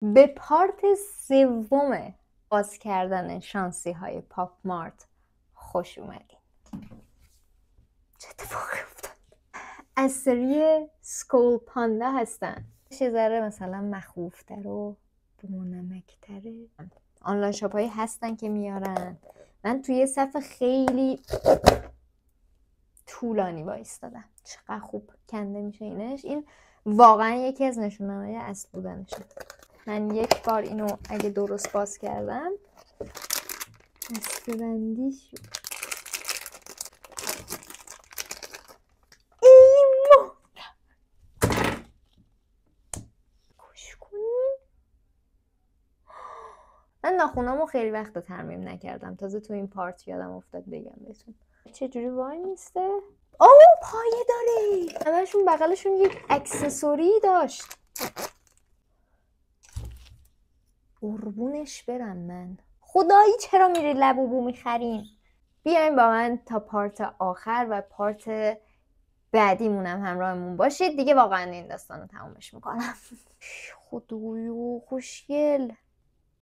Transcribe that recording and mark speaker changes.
Speaker 1: به پارت سوم باز کردن شانسی های پاپ مارت خوش اومدین. چه اتفاقی افتاد؟ از سری سکول پاندا هستن، یه ذره مثلا مخوفتر و بونمکتره. آنلاین شاپ هایی هستن که میارن. من توی صف خیلی طولانی وایستادم. چقدر خوب کنده میشه اینش. این واقعا یکی از نشونه‌های اصل بودنشه. من یک بار اینو اگه درست باز کردم دسته‌بندی شد. ایما گوش کنین. من ناخونامو خیلی وقت ترمیم نکردم، تازه تو این پارت یادم افتاد بگم بهتون. چجوری وای میسته؟ اوه پایه داره. همشون بغلشون یک اکسسوری داشت. قربونش برم من. خدایی چرا میری لبوبو میخرین؟ بیاین با من تا پارت آخر و پارت بعدیمونم همراهمون باشید. دیگه واقعا این داستان رو تمومش میکنم. خدایو خوشگل.